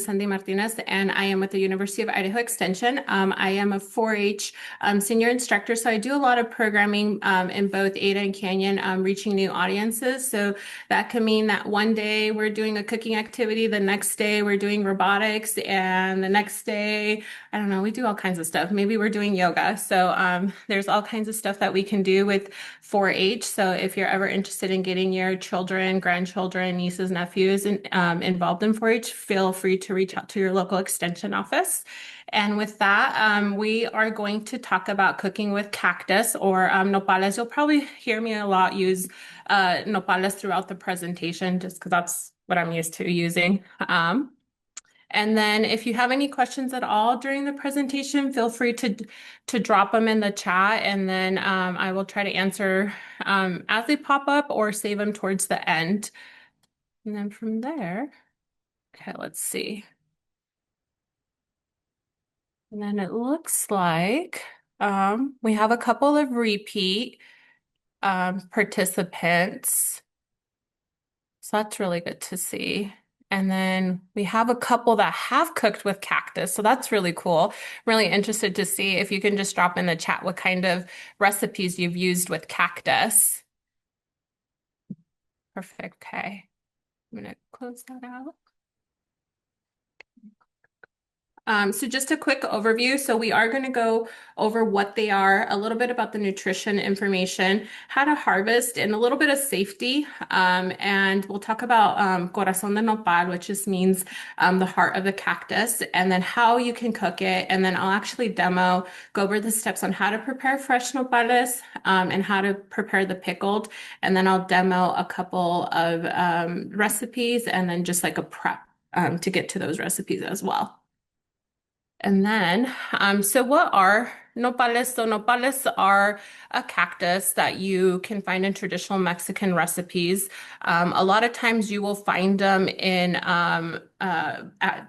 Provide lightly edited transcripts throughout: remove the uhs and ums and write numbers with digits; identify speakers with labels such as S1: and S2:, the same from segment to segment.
S1: is Sandy Martinez, and I am with the University of Idaho Extension. I am a 4-H senior instructor, so I do a lot of programming in both Ada and Canyon, reaching new audiences. So that can mean that one day we're doing a cooking activity, the next day we're doing robotics, and the next day, I don't know, we do all kinds of stuff. Maybe we're doing yoga. So there's all kinds of stuff that we can do with 4-H. So if you're ever interested in getting your children, grandchildren, nieces, nephews involved in 4-H, feel free to reach out to your local extension office. And with that, we are going to talk about cooking with cactus or nopales. You'll probably hear me a lot use nopales throughout the presentation just because that's what I'm used to using. And then if you have any questions at all during the presentation, feel free to drop them in the chat, and then I will try to answer as they pop up or save them towards the end. And then from there, okay, let's see. And then it looks like we have a couple of repeat participants. So that's really good to see. And then we have a couple that have cooked with cactus. So that's really cool. Really interested to see if you can just drop in the chat what kind of recipes you've used with cactus. Perfect. Okay. I'm going to close that out. So just a quick overview. So we are going to go over what they are, a little bit about the nutrition information, how to harvest, and a little bit of safety. And we'll talk about corazón de nopal, which just means the heart of the cactus, and then how you can cook it. And then I'll actually go over the steps on how to prepare fresh nopales and how to prepare the pickled. And then I'll demo a couple of recipes and then just like a prep to get to those recipes as well. And then, so what are nopales? So nopales are a cactus that you can find in traditional Mexican recipes. A lot of times you will find them in,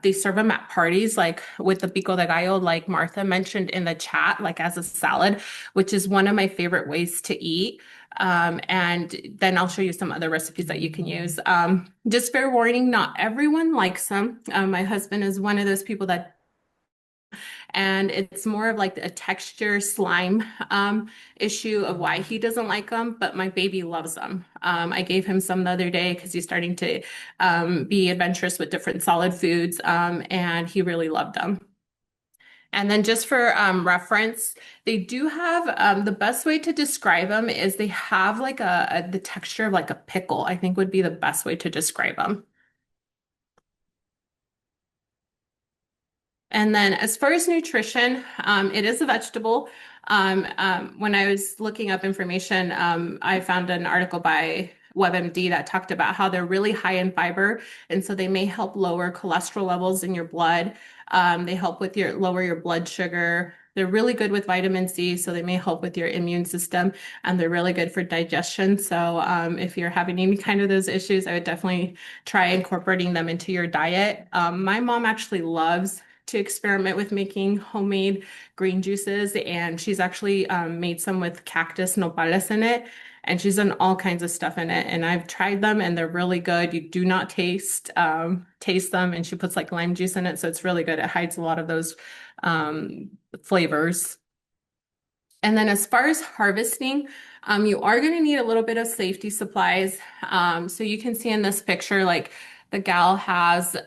S1: they serve them at parties, like with the pico de gallo, like Martha mentioned in the chat, like as a salad, which is one of my favorite ways to eat. And then I'll show you some other recipes that you can use. Just fair warning, not everyone likes them. My husband is one of those people that and it's more of like a texture slime issue of why he doesn't like them, but my baby loves them. I gave him some the other day because he's starting to be adventurous with different solid foods, and he really loved them. And then just for reference, they do have the best way to describe them is they have like the texture of like a pickle, I think would be the best way to describe them. And then as far as nutrition, it is a vegetable. When I was looking up information, I found an article by WebMD that talked about how they're really high in fiber, and so they may help lower cholesterol levels in your blood. They help with lower your blood sugar. They're really good with vitamin C, so they may help with your immune system, and they're really good for digestion. So if you're having any kind of those issues, I would definitely try incorporating them into your diet. My mom actually loves to experiment with making homemade green juices, and she's actually made some with cactus nopales in it, and she's done all kinds of stuff in it, and I've tried them and they're really good. You do not taste them, and she puts like lime juice in it, so it's really good. It hides a lot of those flavors. And then as far as harvesting, you are going to need a little bit of safety supplies. So you can see in this picture, like the gal has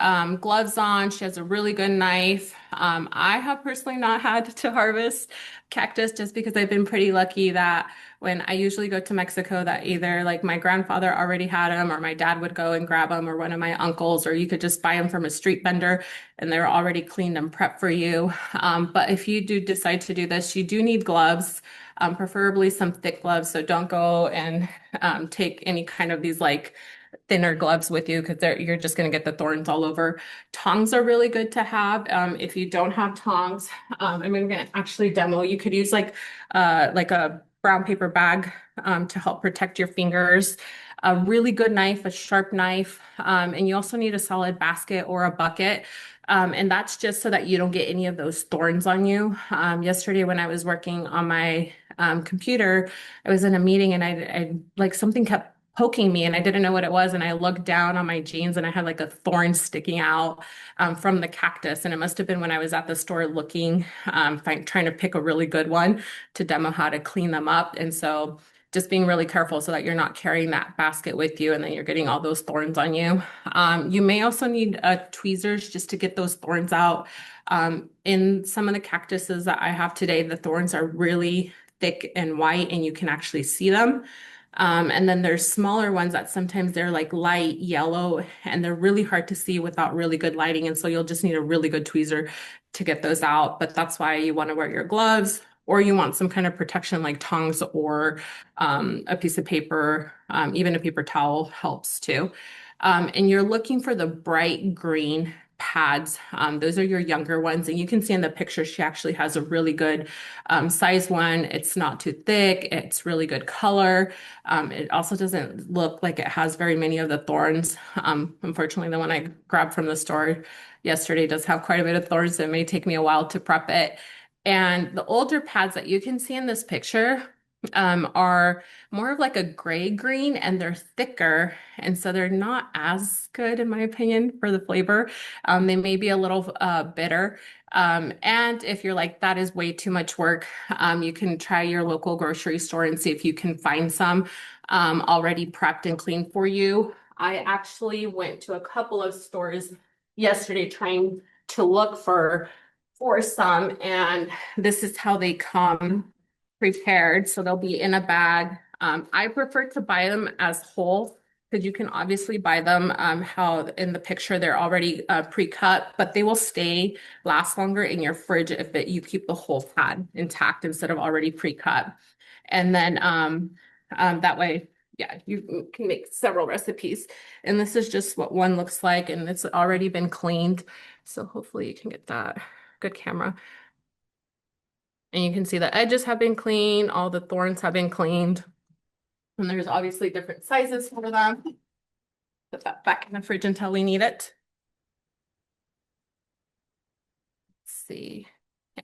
S1: gloves on. She has a really good knife. I have personally not had to harvest cactus just because I've been pretty lucky that when I usually go to Mexico that either like my grandfather already had them or my dad would go and grab them or one of my uncles, or you could just buy them from a street vendor and they're already cleaned and prepped for you. But if you do decide to do this, you do need gloves. Preferably some thick gloves. So don't go and take any kind of these like thinner gloves with you because you're just going to get the thorns all over. Tongs are really good to have. If you don't have tongs, I'm going to actually demo. You could use like a brown paper bag to help protect your fingers. A really good knife, a sharp knife, and you also need a solid basket or a bucket. And that's just so that you don't get any of those thorns on you. Yesterday when I was working on my computer, I was in a meeting and I like something kept poking me and I didn't know what it was. And I looked down on my jeans and I had like a thorn sticking out from the cactus. And it must have been when I was at the store looking, trying to pick a really good one to demo how to clean them up. And so just being really careful so that you're not carrying that basket with you and then you're getting all those thorns on you. You may also need tweezers just to get those thorns out. In some of the cactuses that I have today, the thorns are really thick and white and you can actually see them. And then there's smaller ones that sometimes they're like light yellow and they're really hard to see without really good lighting. And so you'll just need a really good tweezer to get those out. But that's why you want to wear your gloves or you want some kind of protection like tongs or a piece of paper, even a paper towel helps too. And you're looking for the bright green pads. Those are your younger ones. And you can see in the picture, she actually has a really good size one. It's not too thick. It's really good color. It also doesn't look like it has very many of the thorns. Unfortunately, the one I grabbed from the store yesterday does have quite a bit of thorns, so it may take me a while to prep it. And the older pads that you can see in this picture are more of like a gray green and they're thicker. And so they're not as good, in my opinion, for the flavor. They may be a little bitter. And if you're like, that is way too much work, you can try your local grocery store and see if you can find some already prepped and cleaned for you. I actually went to a couple of stores yesterday trying to look for some, and this is how they come prepared. So they'll be in a bag. I prefer to buy them as whole because you can obviously buy them how in the picture they're already pre-cut, but they will last longer in your fridge if you keep the whole pad intact instead of already pre-cut. And then that way, yeah, you can make several recipes. And this is just what one looks like, and it's already been cleaned. So hopefully you can get that good camera. And you can see the edges have been cleaned, all the thorns have been cleaned. And there's obviously different sizes for them. Put that back in the fridge until we need it. Let's see.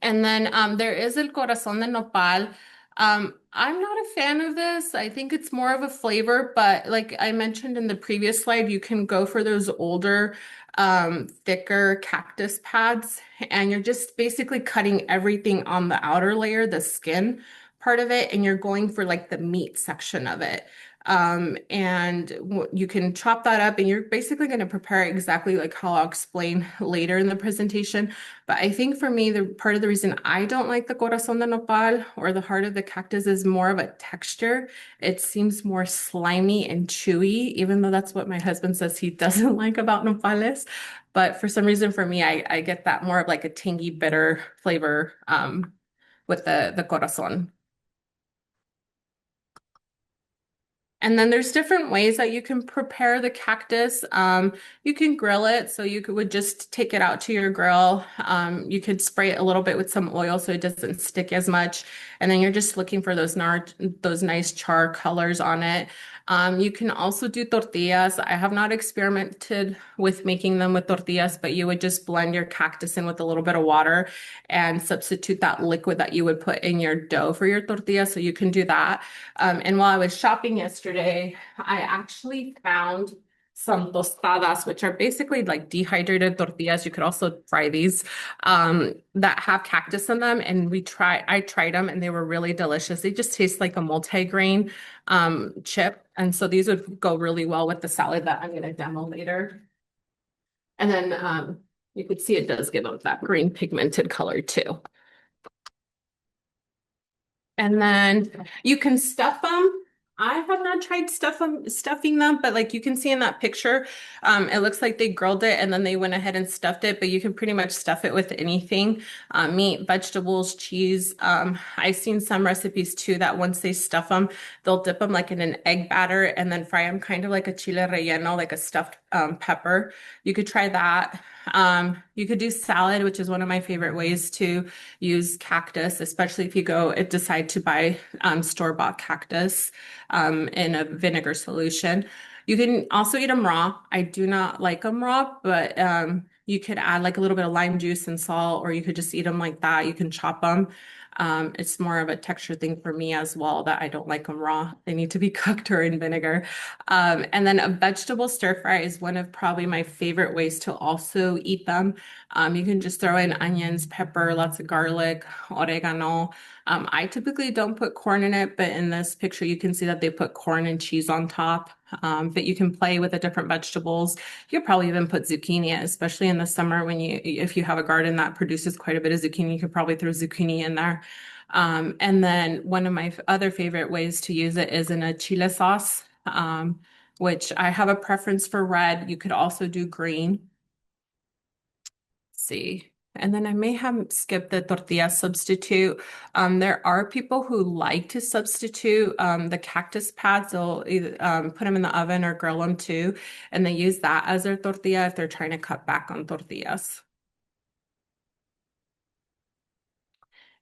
S1: And then there is el corazón de nopal. I'm not a fan of this. I think it's more of a flavor, but like I mentioned in the previous slide, you can go for those older, thicker cactus pads, and you're just basically cutting everything on the outer layer, the skin part of it, and you're going for like the meat section of it. And you can chop that up and you're basically going to prepare it exactly like how I'll explain later in the presentation. But I think for me, the part of the reason I don't like the corazón de nopal or the heart of the cactus is more of a texture. It seems more slimy and chewy, even though that's what my husband says he doesn't like about nopales. But for some reason, for me, I get that more of like a tangy, bitter flavor with the corazón. And then there's different ways that you can prepare the cactus. You can grill it, so would just take it out to your grill. You could spray it a little bit with some oil so it doesn't stick as much. And then you're just looking for those nice char colors on it. You can also do tortillas. I have not experimented with making them with tortillas, but you would just blend your cactus in with a little bit of water and substitute that liquid that you would put in your dough for your tortilla. So you can do that. And while I was shopping yesterday, I actually found some tostadas, which are basically like dehydrated tortillas. You could also fry these that have cactus in them. And I tried them and they were really delicious. They just taste like a multi-grain chip. And so these would go really well with the salad that I'm going to demo later. And then you could see it does give them that green pigmented color too. And then you can stuff them. I have not tried stuffing them, but like you can see in that picture, it looks like they grilled it and then they went ahead and stuffed it, but you can pretty much stuff it with anything, meat, vegetables, cheese. I've seen some recipes too that once they stuff them, they'll dip them like in an egg batter and then fry them kind of like a chile relleno, like a stuffed pepper. You could try that. You could do salad, which is one of my favorite ways to use cactus, especially if you decide to buy store-bought cactus in a vinegar solution. You can also eat them raw. I do not like them raw, but you could add like a little bit of lime juice and salt, or you could just eat them like that. You can chop them. It's more of a texture thing for me as well that I don't like them raw. They need to be cooked or in vinegar. And then a vegetable stir fry is one of probably my favorite ways to also eat them. You can just throw in onions, pepper, lots of garlic, oregano. I typically don't put corn in it, but in this picture you can see that they put corn and cheese on top. But you can play with the different vegetables. You could probably even put zucchini, especially in the summer when if you have a garden that produces quite a bit of zucchini, you could probably throw zucchini in there. And then one of my other favorite ways to use it is in a chile sauce, which I have a preference for red. You could also do green. See. And then I may have skipped the tortilla substitute. There are people who like to substitute the cactus pads. They'll either put them in the oven or grill them too. And they use that as their tortilla if they're trying to cut back on tortillas.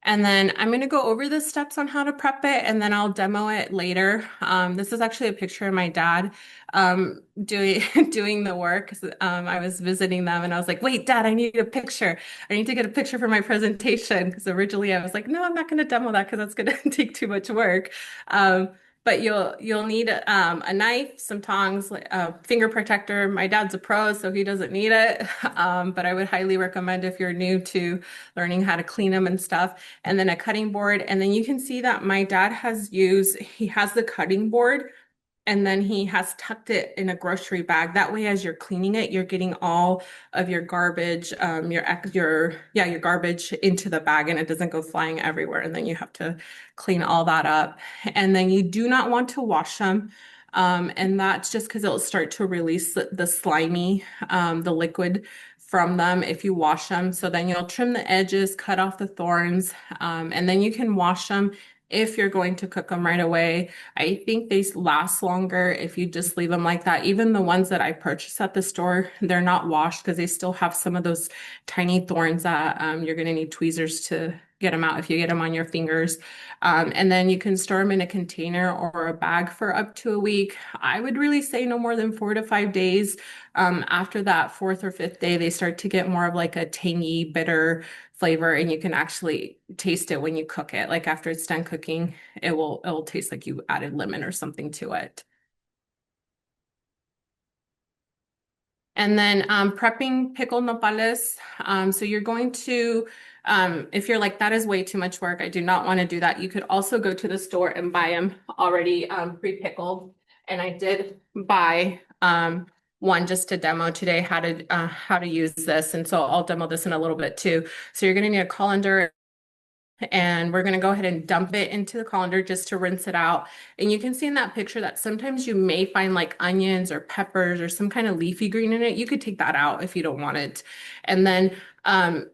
S1: And then I'm going to go over the steps on how to prep it and then I'll demo it later. This is actually a picture of my dad doing doing the work. 'Cause, I was visiting them and I was like, wait, Dad, I need a picture. I need to get a picture for my presentation. Because originally I was like, no, I'm not going to demo that because that's going to take too much work. But you'll need a knife, some tongs, a finger protector. My dad's a pro, so he doesn't need it. But I would highly recommend if you're new to learning how to clean them and stuff. And then a cutting board. And then you can see that my dad he has the cutting board and then he has tucked it in a grocery bag. That way, as you're cleaning it, you're getting all of your garbage, your garbage into the bag and it doesn't go flying everywhere. And then you have to clean all that up. And then you do not want to wash them. And that's just because it'll start to release the slimy, the liquid from them if you wash them. So then you'll trim the edges, cut off the thorns, and then you can wash them if you're going to cook them right away. I think they last longer if you just leave them like that. Even the ones that I purchased at the store, they're not washed because they still have some of those tiny thorns that you're going to need tweezers to get them out if you get them on your fingers. And then you can store them in a container or a bag for up to a week. I would really say no more than 4 to 5 days. After that fourth or fifth day, they start to get more of like a tangy, bitter flavor, and you can actually taste it when you cook it. Like after it's done cooking, it will taste like you added lemon or something to it. And then prepping pickled nopales. So you're going to, if you're like, that is way too much work, I do not want to do that. You could also go to the store and buy them already pre-pickled. And I did buy one just to demo today how to use this. And so I'll demo this in a little bit too. So you're going to need a colander and we're going to go ahead and dump it into the colander just to rinse it out. And you can see in that picture that sometimes you may find like onions or peppers or some kind of leafy green in it. You could take that out if you don't want it. And then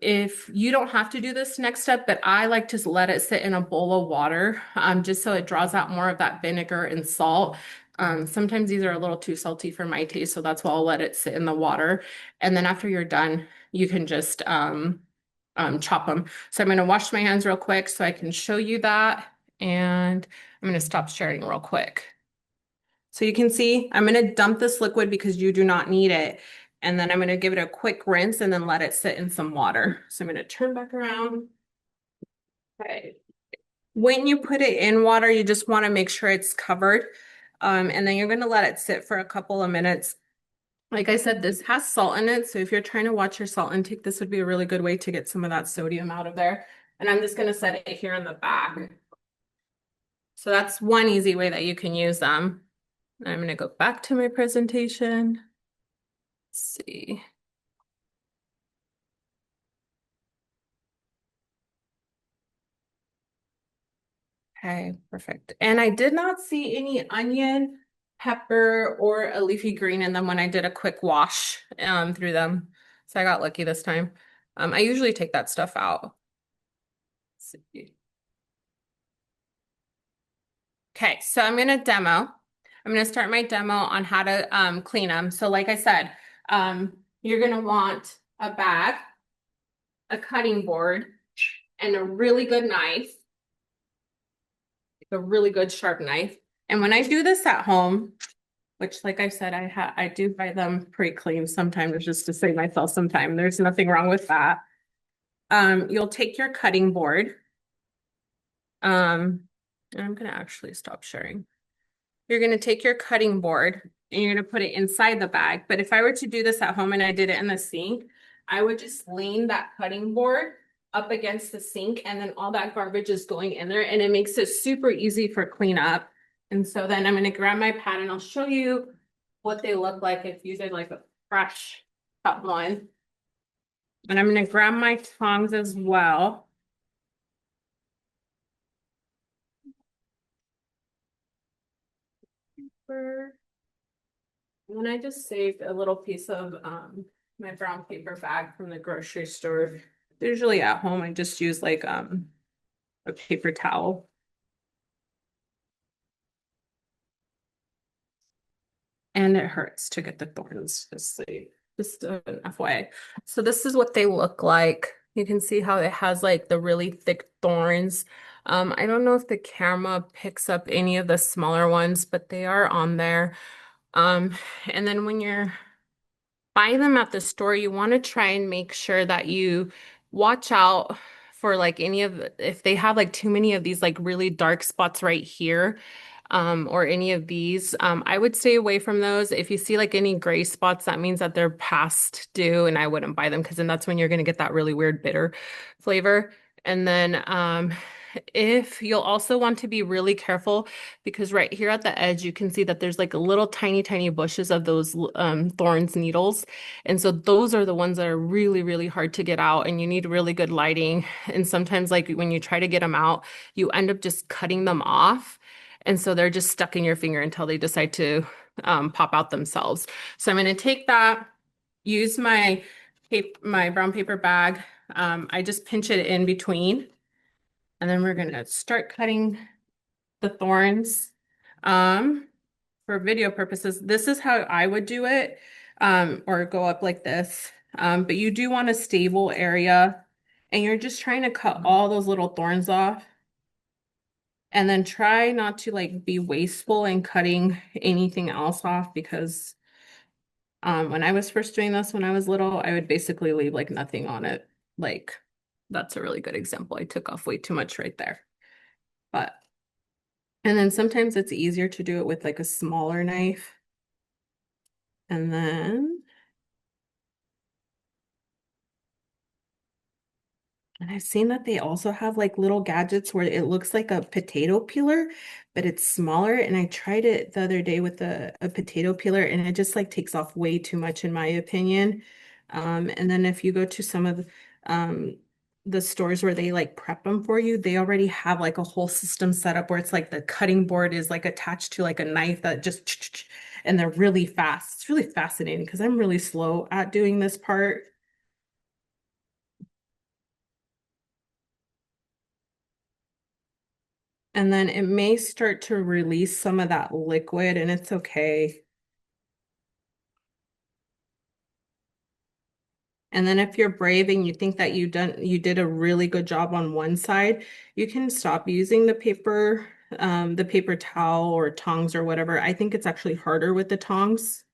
S1: if you don't have to do this next step, but I like to let it sit in a bowl of water just so it draws out more of that vinegar and salt. Sometimes these are a little too salty for my taste, so that's why I'll let it sit in the water. And then after you're done, you can just chop them. So I'm going to wash my hands real quick so I can show you that. And I'm going to stop sharing real quick. So you can see I'm going to dump this liquid because you do not need it. And then I'm going to give it a quick rinse and then let it sit in some water. So I'm going to turn back around. Okay. When you put it in water, you just want to make sure it's covered. And then you're going to let it sit for a couple of minutes. Like I said, this has salt in it, so if you're trying to watch your salt intake, this would be a really good way to get some of that sodium out of there. And I'm just going to set it here in the back. So that's one easy way that you can use them. I'm going to go back to my presentation. Let's see. Okay, perfect. And I did not see any onion, pepper, or a leafy green in them when I did a quick wash through them. So I got lucky this time. I usually take that stuff out. Let's see. Okay, so I'm going to demo. I'm going to start my demo on how to clean them. So like I said, you're going to want a bag, a cutting board, and a really good knife, a really good sharp knife. And when I do this at home, which like I said, I do buy them pre-cleaned sometimes just to save myself some time. There's nothing wrong with that. You'll take your cutting board And I'm gonna actually stop sharing. You're gonna take your cutting board and you're gonna put it inside the bag. But if I were to do this at home and I did it in the sink, I would just lean that cutting board up against the sink and then all that garbage is going in there and it makes it super easy for cleanup. And so then I'm gonna grab my pad and I'll show you what they look like if you did like a fresh cut one. And I'm gonna grab my tongs as well. And then I just saved a little piece of my brown paper bag from the grocery store. Usually at home, I just use like a paper towel. And it hurts to get the thorns, just an FYI. So this is what they look like. You can see how it has like the really thick thorns. I don't know if the camera picks up any of the smaller ones, but they are on there. Um, and then when you're buy them at the store, you want to try and make sure that you watch out for like any of if they have like too many of these like really dark spots right here, or any of these. I would stay away from those. If you see like any gray spots, that means that they're past due, and I wouldn't buy them because then that's when you're going to get that really weird bitter flavor. And then if you'll also want to be really careful because right here at the edge, you can see that there's like a little tiny bushes of those thorns needles. And so those are the ones that are really, really hard to get out and you need really good lighting. And sometimes like when you try to get them out, you end up just cutting them off. And so they're just stuck in your finger until they decide to pop out themselves. So I'm going to take that, use my brown paper bag. I just pinch it in between. And then we're going to start cutting the thorns. Um, for video purposes, this is how I would do it, or go up like this. But you do want a stable area, and you're just trying to cut all those little thorns off. And then try not to like be wasteful in cutting anything else off because when I was first doing this when I was little, I would basically leave like nothing on it. Like that's a really good example. I took off way too much right there. But and then sometimes it's easier to do it with like a smaller knife. And then, and I've seen that they also have like little gadgets where it looks like a potato peeler, but it's smaller. And I tried it the other day with a potato peeler and it just like takes off way too much in my opinion. And then if you go to some of the stores where they like prep them for you, they already have like a whole system set up where it's like the cutting board is like attached to like a knife that just and they're really fast. It's really fascinating because I'm really slow at doing this part. And then it may start to release some of that liquid and it's okay. And then if you're brave and you think that you did a really good job on one side, you can stop using the paper towel or tongs or whatever. I think it's actually harder with the tongs.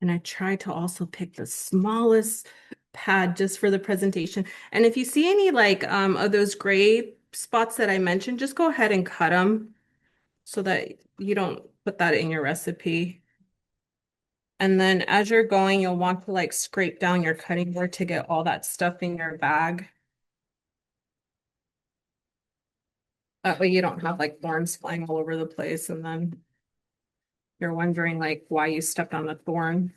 S1: And I try to also pick the smallest pad just for the presentation. And if you see any like of those gray spots that I mentioned, just go ahead and cut them so that you don't put that in your recipe. And then as you're going, you'll want to like scrape down your cutting board to get all that stuff in your bag. That way you don't have like thorns flying all over the place and then you're wondering like why you stepped on a thorn.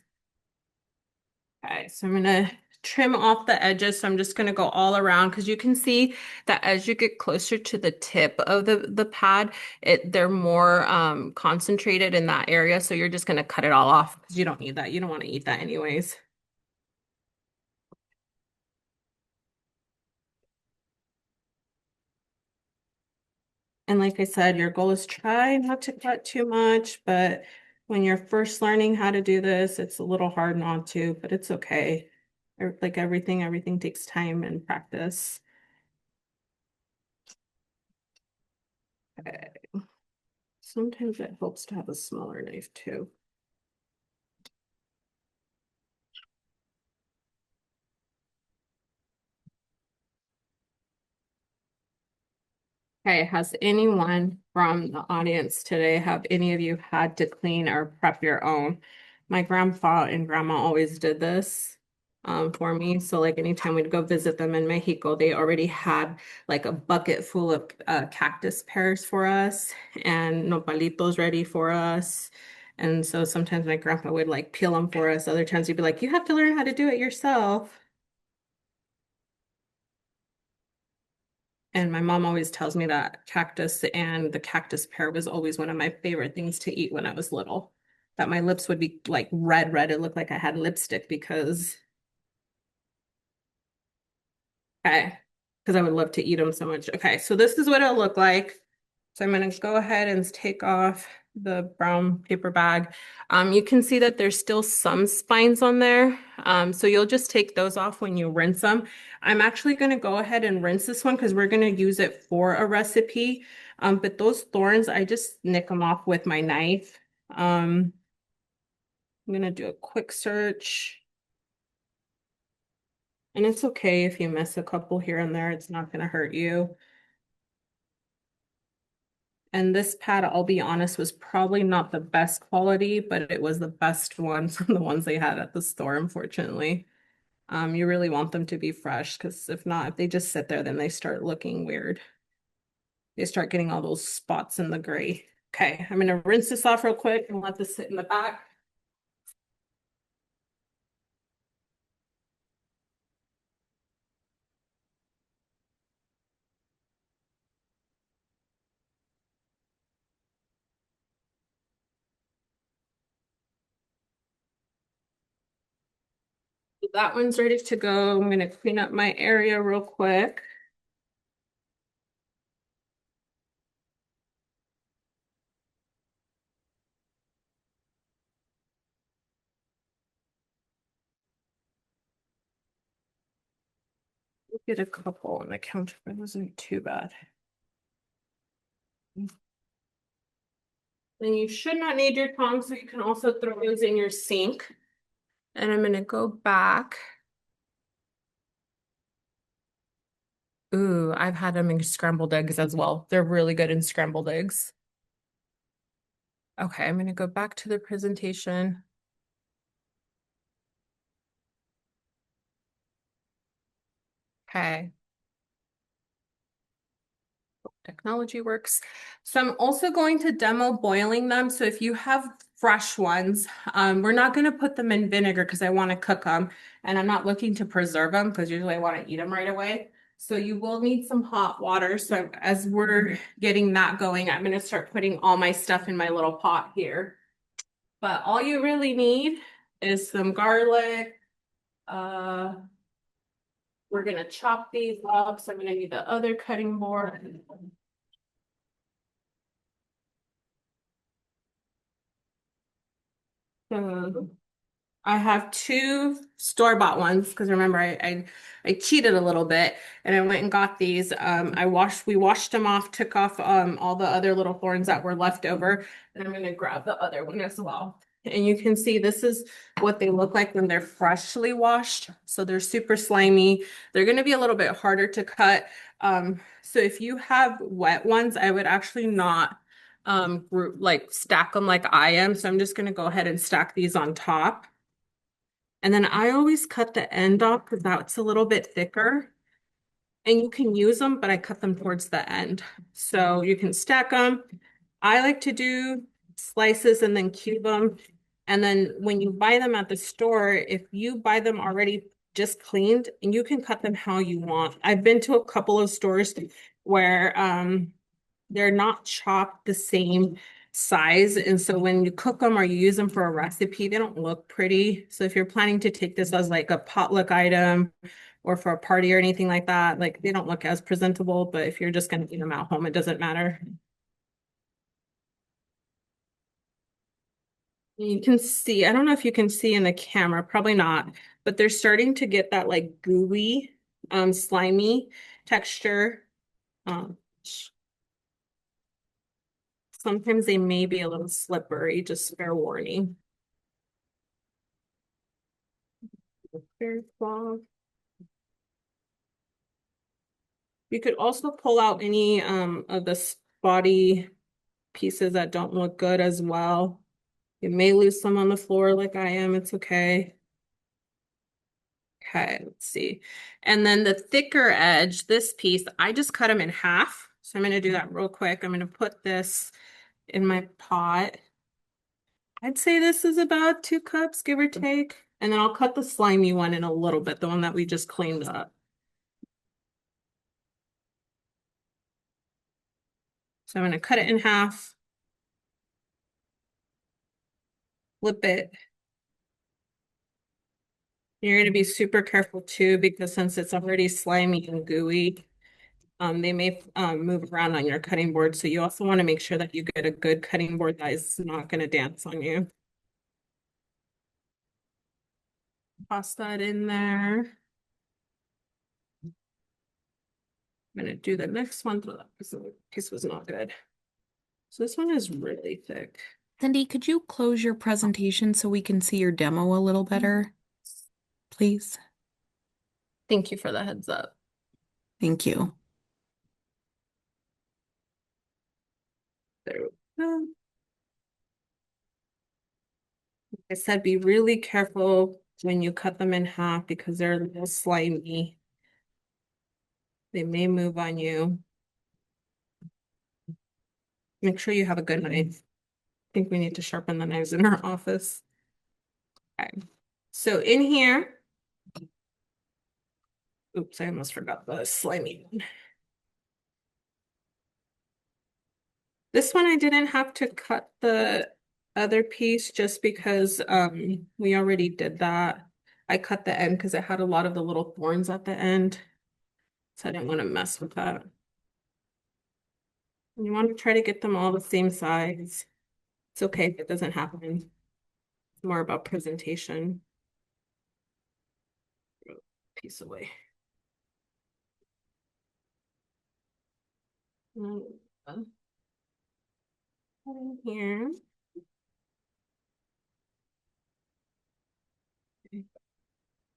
S1: Okay, so I'm gonna trim off the edges. So I'm just gonna go all around because you can see that as you get closer to the tip of the pad, they're more concentrated in that area. So you're just gonna cut it all off because you don't need that. You don't want to eat that anyways. And like I said, your goal is try not to cut too much, but when you're first learning how to do this, it's a little hard not to, but it's okay. Like everything takes time and practice. Okay. Sometimes it helps to have a smaller knife too. Okay, has anyone from the audience today, have any of you had to clean or prep your own? My grandpa and grandma always did this for me. So like anytime we'd go visit them in Mexico, they already had like a bucket full of cactus pears for us and nopalitos ready for us. And so sometimes my grandpa would like peel them for us. Other times he'd be like, you have to learn how to do it yourself. And my mom always tells me that cactus and the cactus pear was always one of my favorite things to eat when I was little. That my lips would be like red, red. It looked like I had lipstick okay, because I would love to eat them so much. Okay, so this is what it'll look like. So I'm going to go ahead and take off the brown paper bag. You can see that there's still some spines on there. So you'll just take those off when you rinse them. I'm actually going to go ahead and rinse this one because we're going to use it for a recipe. But those thorns, I just nick them off with my knife. I'm going to do a quick search. And it's okay if you miss a couple here and there. It's not going to hurt you. And this pad, I'll be honest, was probably not the best quality, but it was the best one from the ones they had at the store, unfortunately. You really want them to be fresh because if not, if they just sit there, then they start looking weird. They start getting all those spots in the gray. Okay, I'm gonna rinse this off real quick and let this sit in the back. That one's ready to go. I'm gonna clean up my area real quick. Get a couple on the counter. It wasn't too bad. Then you should not need your tongs, so you can also throw those in your sink. And I'm gonna go back. Ooh, I've had them in scrambled eggs as well. They're really good in scrambled eggs. Okay, I'm gonna go back to the presentation. Okay. Technology works. So I'm also going to demo boiling them. So if you have fresh ones, we're not going to put them in vinegar because I want to cook them and I'm not looking to preserve them because usually I want to eat them right away. So you will need some hot water. So as we're getting that going, I'm going to start putting all my stuff in my little pot here. But all you really need is some garlic. Uh, we're going to chop these up. So I'm going to need the other cutting board. So I have two store-bought ones because remember I cheated a little bit and I went and got these. We washed them off, took off all the other little thorns that were left over, and I'm gonna grab the other one as well. And you can see this is what they look like when they're freshly washed. So they're super slimy. They're gonna be a little bit harder to cut. So if you have wet ones, I would actually not group like stack them like I am. So I'm just gonna go ahead and stack these on top. And then I always cut the end off because that's a little bit thicker. And you can use them, but I cut them towards the end. So you can stack them. I like to do slices and then cube them. And then when you buy them at the store, if you buy them already just cleaned, and you can cut them how you want. I've been to a couple of stores where they're not chopped the same size. And so when you cook them or you use them for a recipe, they don't look pretty. So if you're planning to take this as like a potluck item or for a party or anything like that, like they don't look as presentable. But if you're just going to eat them at home, it doesn't matter. You can see, I don't know if you can see in the camera, probably not, but they're starting to get that like gooey, slimy texture. Um, Sometimes they may be a little slippery, just fair warning. Fair cloth. You could also pull out any of the spotty pieces that don't look good as well. You may lose some on the floor like I am. It's okay. Okay, let's see. And then the thicker edge, this piece, I just cut them in half. So I'm going to do that real quick. I'm going to put this in my pot. I'd say this is about 2 cups, give or take. And then I'll cut the slimy one in a little bit, the one that we just cleaned up. So I'm going to cut it in half, flip it. You're going to be super careful too, because since it's already slimy and gooey, they may move around on your cutting board. So you also want to make sure that you get a good cutting board that is not going to dance on you. Toss that in there. I'm going to do the next one. That piece was not good. So this one is really thick.
S2: Cindy, could you close your presentation so we can see your demo a little better, please?
S1: Thank you for the heads up.
S2: Thank you.
S1: There we go. Like I said, be really careful when you cut them in half because they're a little slimy. They may move on you. Make sure you have a good knife. I think we need to sharpen the knives in our office. Okay. So in here, oops, I almost forgot the slimy one. This one I didn't have to cut the other piece just because we already did that. I cut the end because it had a lot of the little thorns at the end. So I didn't want to mess with that. You want to try to get them all the same size. It's okay if it doesn't happen. It's more about presentation. Piece away. Here.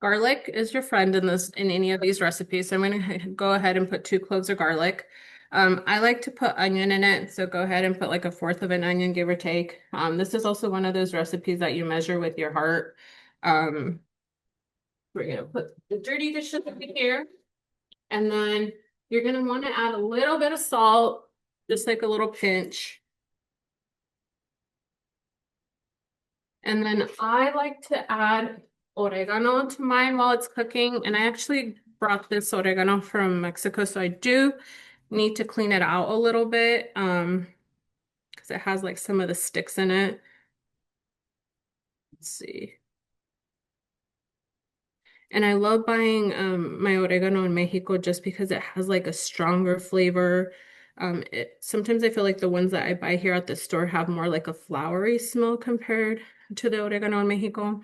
S1: Garlic is your friend in any of these recipes. So I'm going to go ahead and put 2 cloves of garlic. I like to put onion in it, so go ahead and put like 1/4 of an onion, give or take. This is also one of those recipes that you measure with your heart. We're gonna put the dirty dishes in here, and then you're gonna want to add a little bit of salt, just like a little pinch. And then I like to add oregano to mine while it's cooking. And I actually brought this oregano from Mexico, so I do need to clean it out a little bit because it has like some of the sticks in it. Let's see. And I love buying my oregano in Mexico just because it has like a stronger flavor. Sometimes I feel like the ones that I buy here at the store have more like a flowery smell compared to the oregano in Mexico.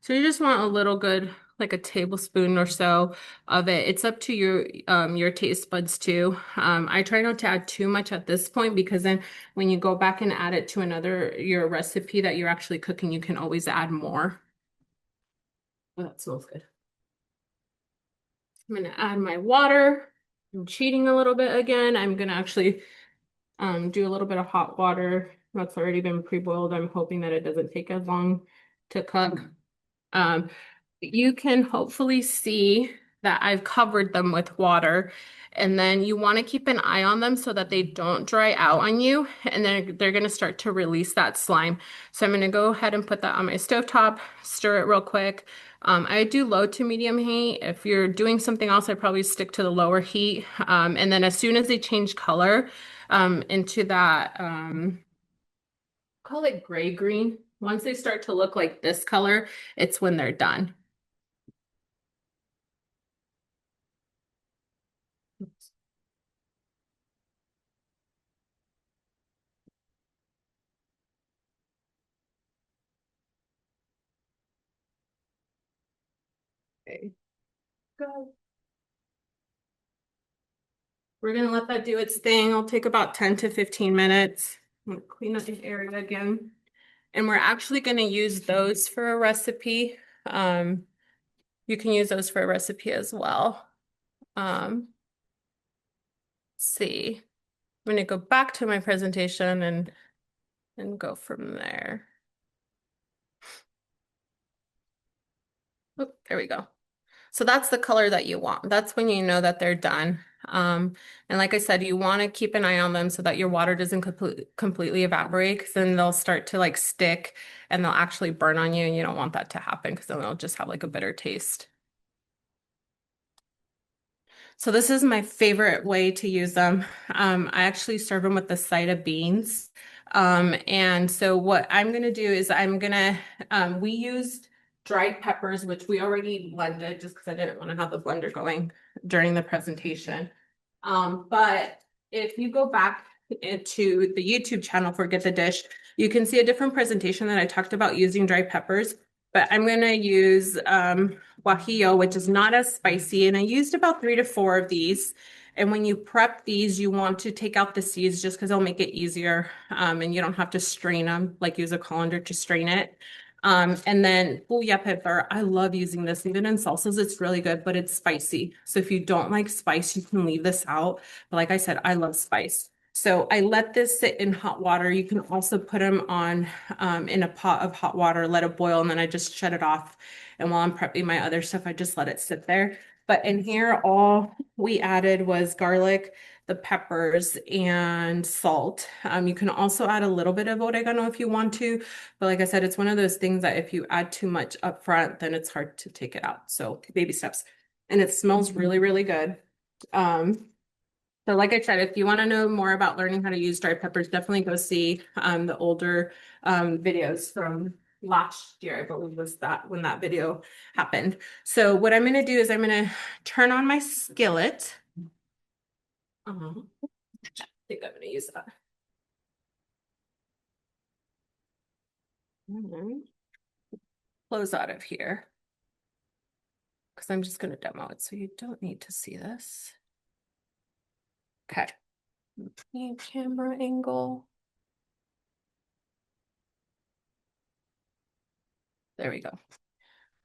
S1: So you just want a little good, like a tablespoon or so of it. It's up to your taste buds too. I try not to add too much at this point because then when you go back and add it to your recipe that you're actually cooking, you can always add more. Oh, that smells good. I'm gonna add my water. I'm cheating a little bit again. I'm gonna actually do a little bit of hot water that's already been pre-boiled. I'm hoping that it doesn't take as long to cook. Um, you can hopefully see that I've covered them with water. And then you want to keep an eye on them so that they don't dry out on you. And then they're going to start to release that slime. So I'm going to go ahead and put that on my stovetop, stir it real quick. I do low to medium heat. If you're doing something else, I probably stick to the lower heat. And then as soon as they change color into that, call it gray green. Once they start to look like this color, it's when they're done. Okay, go. We're gonna let that do its thing. It'll take about 10 to 15 minutes. I'm gonna clean up the area again. And we're actually going to use those for a recipe. Um, you can use those for a recipe as well. Let's see. I'm going to go back to my presentation and go from there. Oop, there we go. So that's the color that you want. That's when you know that they're done. And like I said, you want to keep an eye on them so that your water doesn't completely evaporate, because then they'll start to like stick and they'll actually burn on you, and you don't want that to happen because then they'll just have like a bitter taste. So this is my favorite way to use them. I actually serve them with the side of beans. And so what I'm gonna do is we used dried peppers, which we already blended just because I didn't want to have the blender going during the presentation. But if you go back into the YouTube channel for Get the Dish, you can see a different presentation that I talked about using dried peppers. But I'm gonna use guajillo, which is not as spicy. And I used about 3 to 4 of these. And when you prep these, you want to take out the seeds just because they'll make it easier. And you don't have to strain them, like use a colander to strain it. And then puya pepper. I love using this. Even in salsas, it's really good, but it's spicy. So if you don't like spice, you can leave this out. But like I said, I love spice. So I let this sit in hot water. You can also put them on in a pot of hot water, let it boil, and then I just shut it off. And while I'm prepping my other stuff, I just let it sit there. But in here, all we added was garlic, the peppers, and salt. You can also add a little bit of oregano if you want to. But like I said, it's one of those things that if you add too much up front, then it's hard to take it out. So baby steps. And it smells really, really good. Um, so like I said, if you want to know more about learning how to use dried peppers, definitely go see the older videos from last year, I believe was that when that video happened. So what I'm going to do is I'm going to turn on my skillet. I think I'm going to use that. Mhm. Close out of here because I'm just going to demo it, so you don't need to see this. Okay. New camera angle. There we go.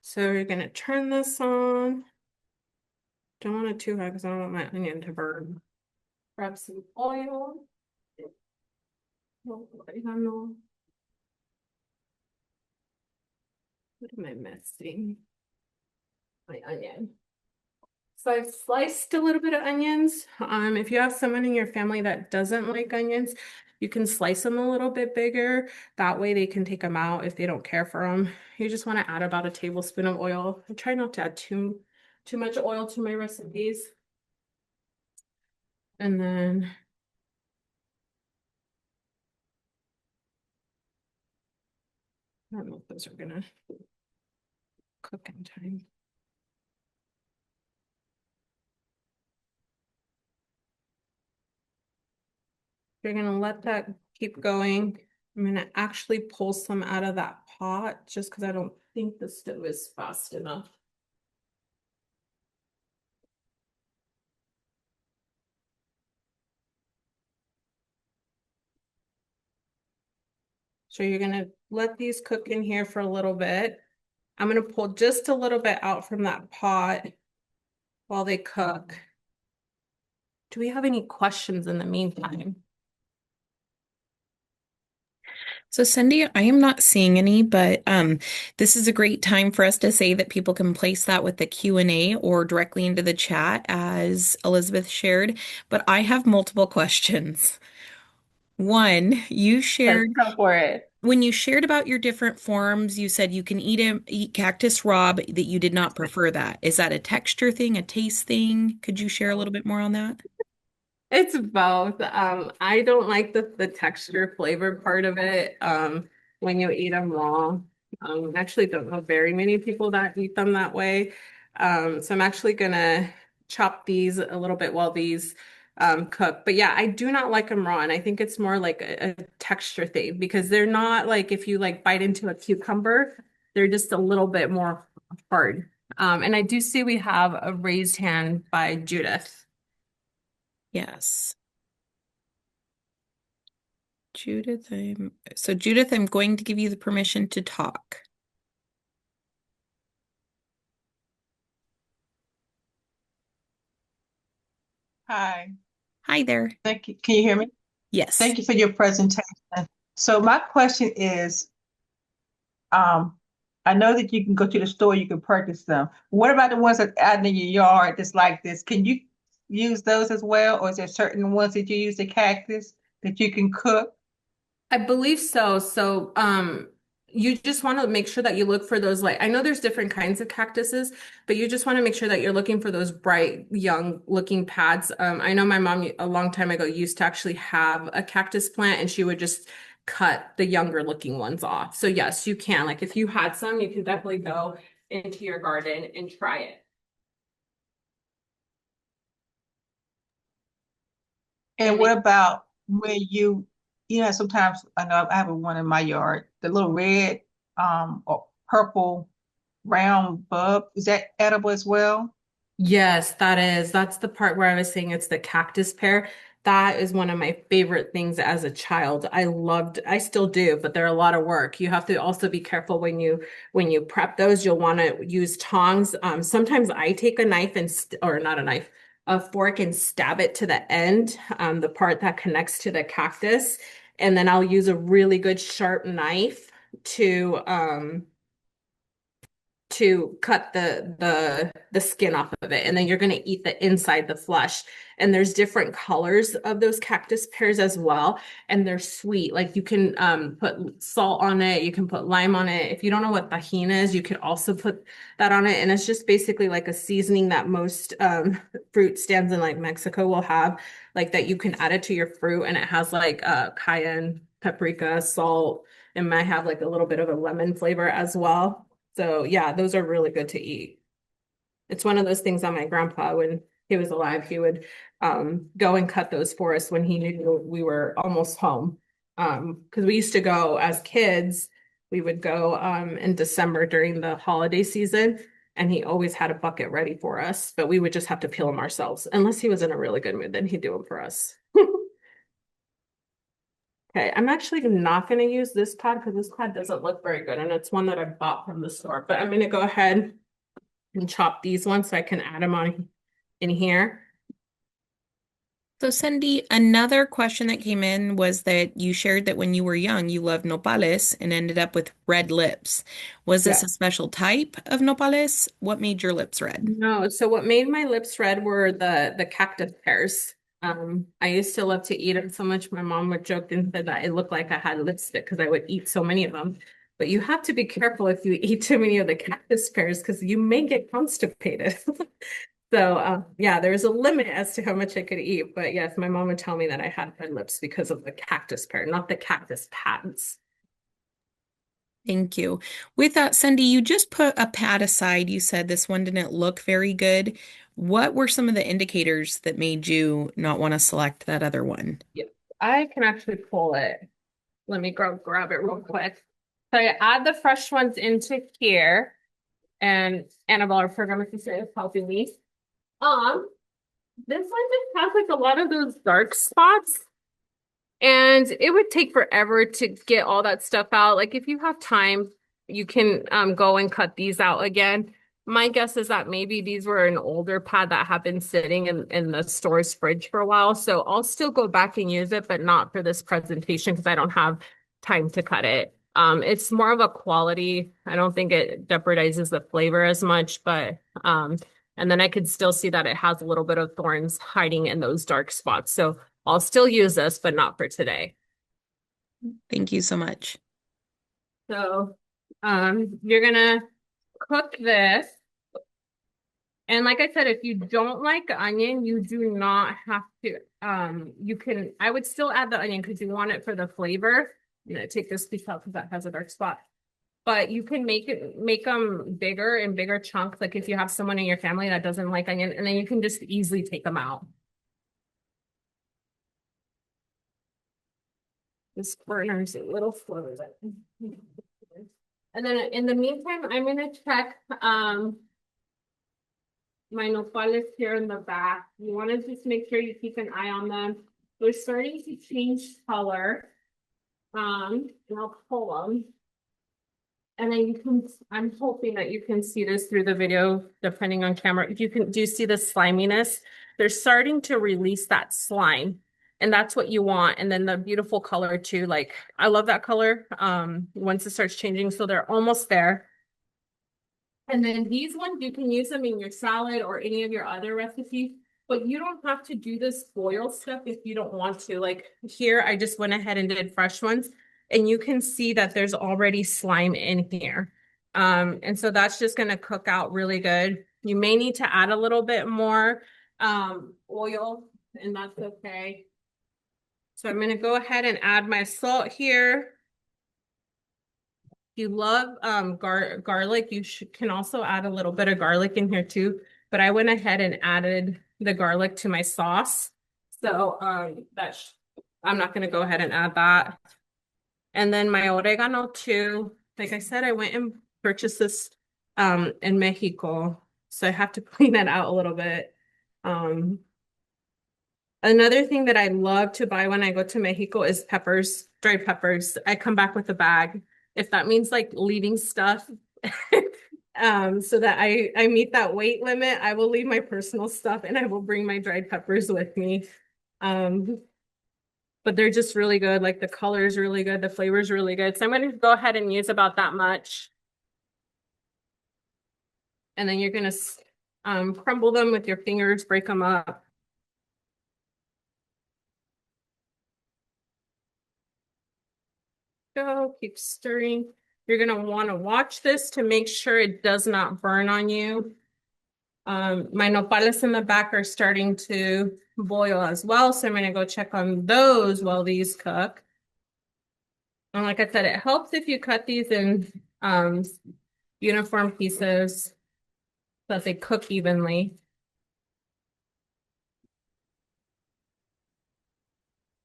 S1: So you're going to turn this on. Don't want it too high because I don't want my onion to burn. Grab some oil. Oregano. What am I missing? My onion. So I've sliced a little bit of onions. If you have someone in your family that doesn't like onions, you can slice them a little bit bigger. That way they can take them out if they don't care for them. You just want to add about a tablespoon of oil. I try not to add too much oil to my recipes. And then I don't know if those are gonna cook in time. You're gonna let that keep going. I'm gonna actually pull some out of that pot just because I don't think the stove is fast enough. So you're gonna let these cook in here for a little bit. I'm gonna pull just a little bit out from that pot while they cook. Do we have any questions in the meantime?
S2: So Cindy, I am not seeing any, but this is a great time for us to say that people can place that with the Q&A or directly into the chat as Elizabeth shared. But I have multiple questions. One, you
S1: Let's
S2: shared
S1: go for it.
S2: when you shared about your different forms, you said you can eat cactus raw, but that you did not prefer that. Is that a texture thing, a taste thing? Could you share a little bit more on that?
S1: It's both. I don't like the texture flavor part of it. When you eat them raw. I actually don't know very many people that eat them that way. So I'm actually gonna chop these a little bit while these cook. But yeah, I do not like them raw, and I think it's more like a texture thing because they're not like if you like bite into a cucumber, they're just a little bit more hard. And I do see we have a raised hand by Judith.
S2: Yes. Judith, I'm going to give you the permission to talk.
S3: Hi,
S2: Hi there.
S3: thank you. Can you hear me?
S2: Yes.
S3: Thank you for your presentation. So my question is, um, I know that you can go to the store, you can purchase them. What about the ones that out in your yard that's like this? Can you use those as well, or is there certain ones that you use the cactus that you can cook?
S1: I believe so. You just want to make sure that you look for those, like, I know there's different kinds of cactuses, but you just want to make sure that you're looking for those bright, young looking pads. I know my mom a long time ago used to actually have a cactus plant and she would just cut the younger looking ones off. So yes, you can. Like if you had some, you can definitely go into your garden and try it.
S3: And
S1: And
S3: what about when sometimes I know I have one in my yard, the little red, or purple round bulb. Is that edible as well?
S1: yes, that is. That's the part where I was saying it's the cactus pear. That is one of my favorite things as a child. I still do, but they're a lot of work. You have to also be careful when you prep those. You'll want to use tongs. Sometimes I take a knife or not a knife, a fork and stab it to the end, the part that connects to the cactus, and then I'll use a really good sharp knife to cut the skin off of it, and then you're going to eat the inside, the flesh. And there's different colors of those cactus pears as well, and they're sweet. Like you can put salt on it, you can put lime on it. If you don't know what tahini is, you could also put that on it, and it's just basically like a seasoning that most fruit stands in like Mexico will have, like that you can add it to your fruit, and it has like cayenne, paprika, salt. It might have like a little bit of a lemon flavor as well. So yeah, those are really good to eat. It's one of those things that my grandpa, when he was alive, he would go and cut those for us when he knew we were almost home. Because we used to go as kids, we would go in December during the holiday season, and he always had a bucket ready for us, but we would just have to peel them ourselves. Unless he was in a really good mood, then he'd do them for us. Okay, I'm actually not going to use this pad because this pad doesn't look very good, and it's one that I bought from the store. But I'm going to go ahead and chop these ones so I can add them on in here.
S2: So, Cindy, another question that came in was that you shared that when you were young, you loved nopales and ended up with red lips. Was this
S1: Yeah.
S2: a special type of nopales? What made your lips red?
S1: No, so what made my lips red were the cactus pears. I used to love to eat them so much. My mom would joke and said that it looked like I had lipstick because I would eat so many of them. But you have to be careful if you eat too many of the cactus pears because you may get constipated. So yeah, there's a limit as to how much I could eat. But yes, my mom would tell me that I had red lips because of the cactus pear, not the cactus pads.
S2: Thank you. With that, Cindy, you just put a pad aside. You said this one didn't look very good. What were some of the indicators that made you not want to select that other one?
S1: Yep. I can actually pull it. Let me grab it real quick. So I add the fresh ones into here, and Annabelle, our program assistant, is helping me. Um, this one just has like a lot of those dark spots. And it would take forever to get all that stuff out. Like if you have time, you can go and cut these out again. My guess is that maybe these were an older pad that have been sitting in the store's fridge for a while. So I'll still go back and use it, but not for this presentation because I don't have time to cut it. It's more of a quality. I don't think it jeopardizes the flavor as much, but and then I could still see that it has a little bit of thorns hiding in those dark spots. So I'll still use this, but not for today.
S2: Thank you so much.
S1: So, you're gonna cook this. And like I said, if you don't like onion, you do not have to, you can, I would still add the onion because you want it for the flavor. I'm gonna take this piece out because that has a dark spot. But you can make them bigger in bigger chunks. Like if you have someone in your family that doesn't like onion, and then you can just easily take them out. This burner is a little slow. And then in the meantime, I'm gonna check my nopales here in the back. You want to just make sure you keep an eye on them. They're starting to change color. And I'll pull them. And then you can, I'm hoping that you can see this through the video, depending on camera. If you can, do you see the sliminess? They're starting to release that slime. And that's what you want. And then the beautiful color too. Like, I love that color. Once it starts changing, so they're almost there. And then these ones, you can use them in your salad or any of your other recipes, but you don't have to do this boil stuff if you don't want to. Like here, I just went ahead and did fresh ones, and you can see that there's already slime in here. And so that's just going to cook out really good. You may need to add a little bit more oil, and that's okay. So I'm going to go ahead and add my salt here. You love garlic, you can also add a little bit of garlic in here too. But I went ahead and added the garlic to my sauce. So I'm not going to go ahead and add that. And then my oregano too. Like I said, I went and purchased this in Mexico. So I have to clean that out a little bit. Another thing that I love to buy when I go to Mexico is peppers, dried peppers. I come back with a bag. If that means like leaving stuff, so that I meet that weight limit, I will leave my personal stuff and I will bring my dried peppers with me. But they're just really good. Like the color is really good. The flavor is really good. So I'm going to go ahead and use about that much. And then you're going to crumble them with your fingers, break them up. Go, keep stirring. You're gonna want to watch this to make sure it does not burn on you. My nopales in the back are starting to boil as well, so I'm gonna go check on those while these cook. And like I said, it helps if you cut these in uniform pieces so that they cook evenly.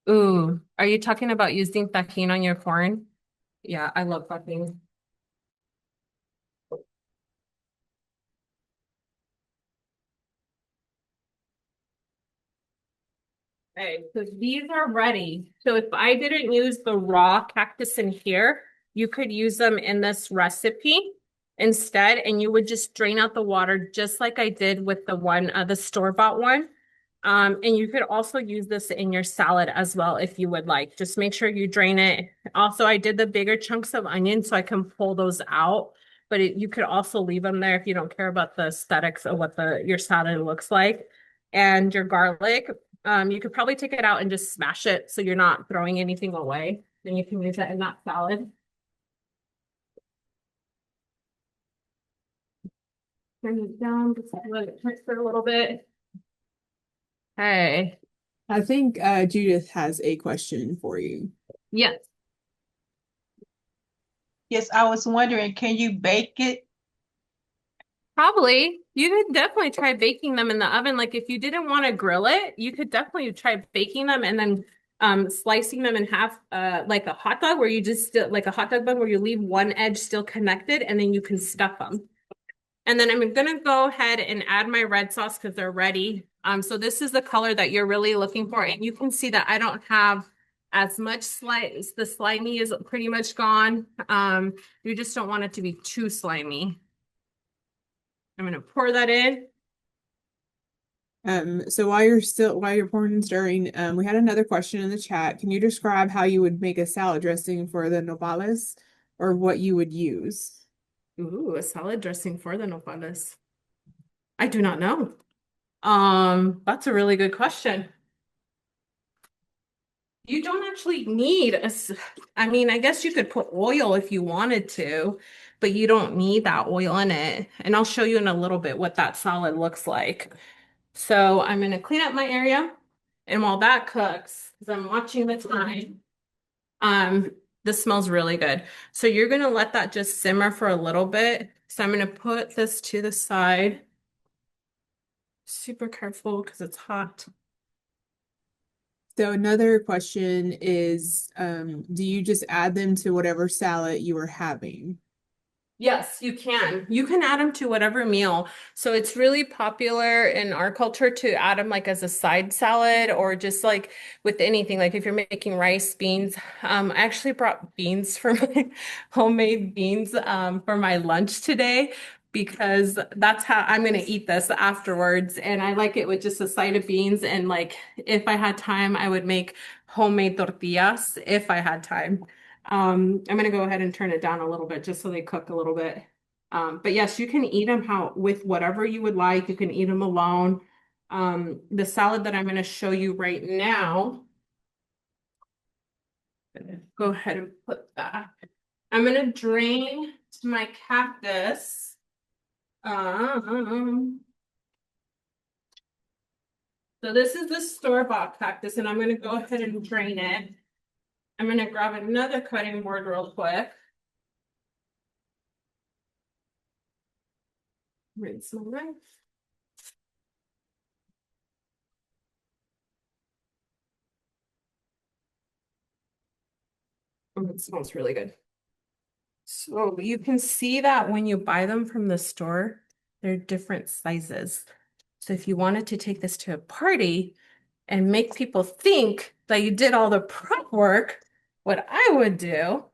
S1: Ooh, are you talking about using tahini on your corn? Yeah, I love tahini. Okay, so these are ready. So if I didn't use the raw cactus in here, you could use them in this recipe instead, and you would just drain out the water just like I did with the one, the store-bought one. And you could also use this in your salad as well if you would like. Just make sure you drain it. Also, I did the bigger chunks of onion so I can pull those out, but you could also leave them there if you don't care about the aesthetics of what your salad looks like. And your garlic, you could probably take it out and just smash it so you're not throwing anything away. Then you can use that in that salad. Turn it down, just let it cook for a little bit. Hey,
S4: I think Judith has a question for you.
S1: yes.
S3: Yes, I was wondering, can you bake it?
S1: Probably. You could definitely try baking them in the oven. Like if you didn't want to grill it, you could definitely try baking them and then slicing them in half like a hot dog where you just still like a hot dog bun where you leave one edge still connected and then you can stuff them. And then I'm gonna go ahead and add my red sauce because they're ready. So this is the color that you're really looking for. And you can see that I don't have as much the slimy is pretty much gone. You just don't want it to be too slimy. I'm gonna pour that in.
S4: So while you're pouring and stirring, we had another question in the chat. Can you describe how you would make a salad dressing for the nopales or what you would use?
S1: Ooh, a salad dressing for the nopales. I do not know. That's a really good question. You don't actually need I mean, I guess you could put oil if you wanted to, but you don't need that oil in it. And I'll show you in a little bit what that salad looks like. So I'm going to clean up my area. And while that cooks, because I'm watching the time, this smells really good. So you're going to let that just simmer for a little bit. So I'm going to put this to the side. Super careful because it's hot.
S4: So another question is, do you just add them to whatever salad you are having?
S1: Yes, you can. You can add them to whatever meal. So it's really popular in our culture to add them like as a side salad or just like with anything. Like if you're making rice, beans. I actually brought beans for my homemade beans for my lunch today because that's how I'm gonna eat this afterwards. And I like it with just a side of beans. And like if I had time, I would make homemade tortillas if I had time. I'm gonna go ahead and turn it down a little bit just so they cook a little bit. But yes, you can eat them how with whatever you would like. You can eat them alone. The salad that I'm gonna show you right now, go ahead and put that. I'm gonna drain to my cactus. Um, so this is the store-bought cactus, and I'm gonna go ahead and drain it. I'm gonna grab another cutting board real quick. Rinse my knife. Oh, it smells really good. So you can see that when you buy them from the store, they're different sizes. So if you wanted to take this to a party and make people think that you did all the prep work, what I would do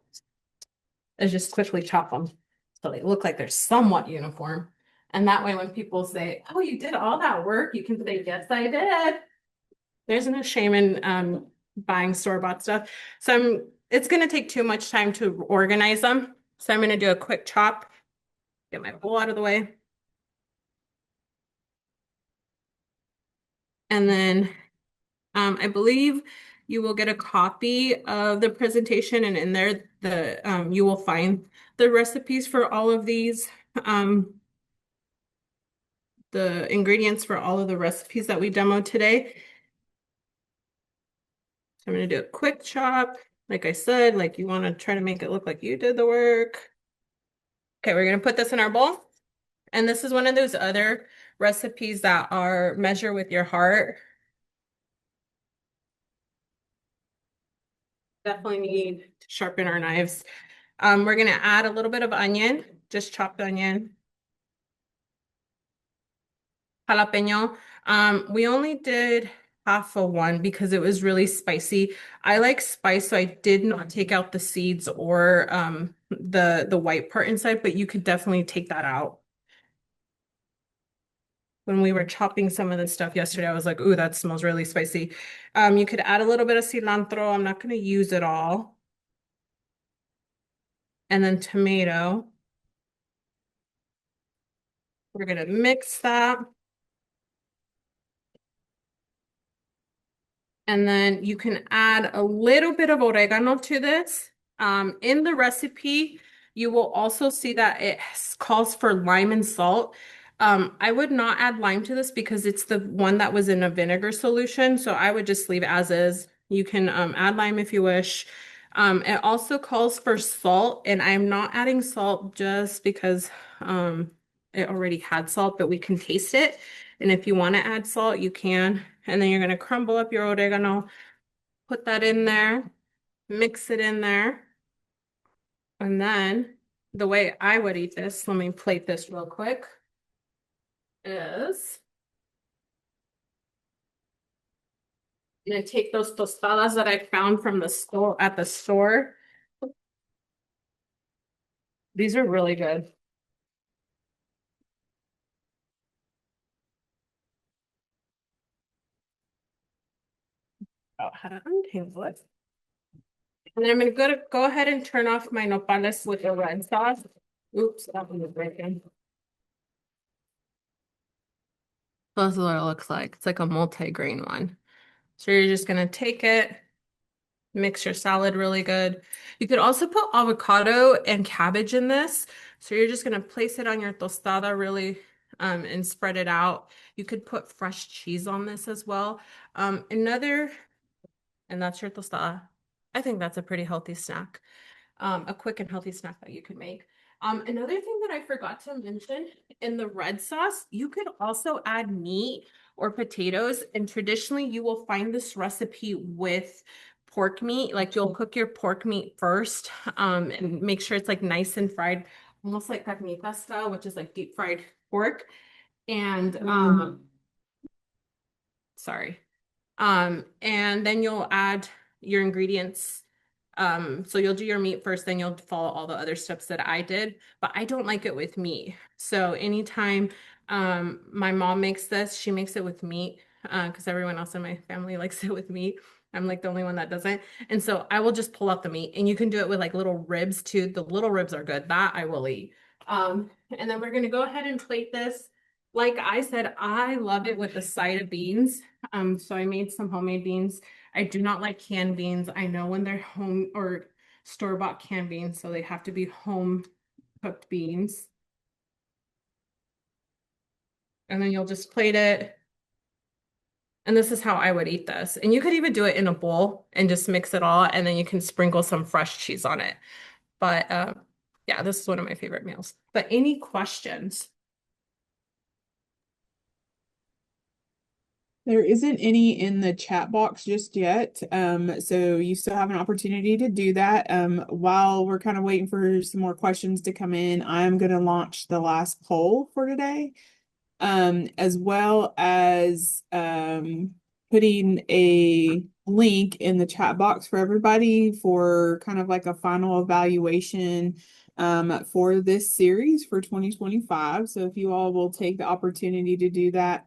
S1: is just quickly chop them so they look like they're somewhat uniform. And that way, when people say, "Oh, you did all that work," you can say, "Yes, I did." There's no shame in buying store-bought stuff. So it's going to take too much time to organize them. So I'm going to do a quick chop, get my bowl out of the way. And then I believe you will get a copy of the presentation, and in there you will find the recipes for all of these, the ingredients for all of the recipes that we demoed today. So I'm going to do a quick chop. Like I said, like you want to try to make it look like you did the work. Okay, we're going to put this in our bowl. And this is one of those other recipes that are measure with your heart. Definitely need to sharpen our knives. We're going to add a little bit of onion, just chopped onion. Jalapeno. We only did half of one because it was really spicy. I like spice, so I did not take out the seeds or the white part inside, but you could definitely take that out. When we were chopping some of this stuff yesterday, I was like, ooh, that smells really spicy. You could add a little bit of cilantro. I'm not going to use it all. And then tomato. We're going to mix that. And then you can add a little bit of oregano to this. In the recipe, you will also see that it calls for lime and salt. I would not add lime to this because it's the one that was in a vinegar solution. So I would just leave as is. You can add lime if you wish. It also calls for salt, and I'm not adding salt just because it already had salt, but we can taste it. And if you want to add salt, you can. And then you're going to crumble up your oregano, put that in there, mix it in there. And then the way I would eat this, let me plate this real quick, is I'm going to take those tostadas that I found from the store at the store. These are really good. Oh, how to untangle it. And then I'm going to go ahead and turn off my nopales with the red sauce. Oops, that one is breaking. This is what it looks like. It's like a multi-grain one. So you're just going to take it, mix your salad really good. You could also put avocado and cabbage in this. So you're just going to place it on your tostada really and spread it out. You could put fresh cheese on this as well. And that's your tostada. I think that's a pretty healthy snack. A quick and healthy snack that you could make. Another thing that I forgot to mention in the red sauce, you could also add meat or potatoes. And traditionally, you will find this recipe with pork meat. Like you'll cook your pork meat first and make sure it's like nice and fried almost like carnita style, which is like deep fried pork. And sorry. And then you'll add your ingredients. So you'll do your meat first, then you'll follow all the other steps that I did, but I don't like it with meat. So anytime my mom makes this, she makes it with meat, because everyone else in my family likes it with meat. I'm like the only one that doesn't. And so I will just pull out the meat, and you can do it with like little ribs too. The little ribs are good. That I will eat. And then we're gonna go ahead and plate this. Like I said, I love it with the side of beans. So I made some homemade beans. I do not like canned beans. I know when they're home or store-bought canned beans, so they have to be home cooked beans. And then you'll just plate it. And this is how I would eat this. And you could even do it in a bowl and just mix it all, and then you can sprinkle some fresh cheese on it. But yeah, this is one of my favorite meals. But any questions?
S4: There isn't any in the chat box just yet. So you still have an opportunity to do that. While we're kind of waiting for some more questions to come in, I'm going to launch the last poll for today, as well as putting a link in the chat box for everybody for kind of like a final evaluation for this series for 2025. So if you all will take the opportunity to do that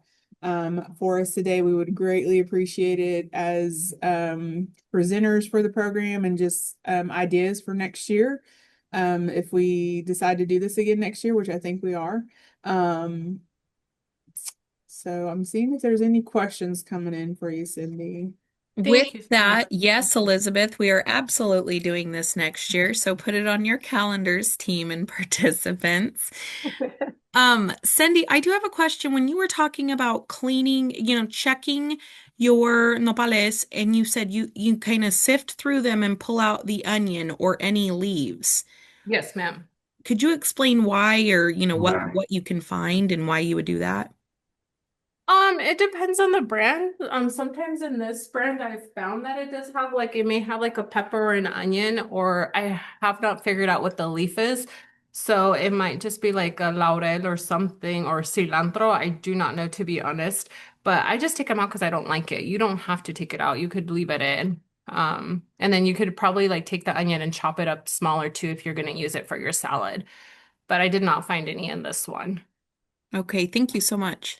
S4: for us today, we would greatly appreciate it as presenters for the program and just ideas for next year. If we decide to do this again next year, which I think we are. So I'm seeing if there's any questions coming in for you, Cindy.
S2: With
S1: Thank you so much.
S2: that, yes, Elizabeth, we are absolutely doing this next year. So put it on your calendars, team and participants. Cindy, I do have a question. When you were talking about cleaning, checking your nopales, and you said you kind of sift through them and pull out the onion or any leaves.
S1: Yes, ma'am.
S2: Could you explain why or, what you can find and why you would do that?
S1: It depends on the brand. Sometimes in this brand, I've found that it does have like it may have like a pepper or an onion, or I have not figured out what the leaf is. So it might just be like a laurel or something or cilantro. I do not know, to be honest, but I just take them out because I don't like it. You don't have to take it out. You could leave it in. And then you could probably like take the onion and chop it up smaller too if you're going to use it for your salad. But I did not find any in this one.
S2: Okay, thank you so much.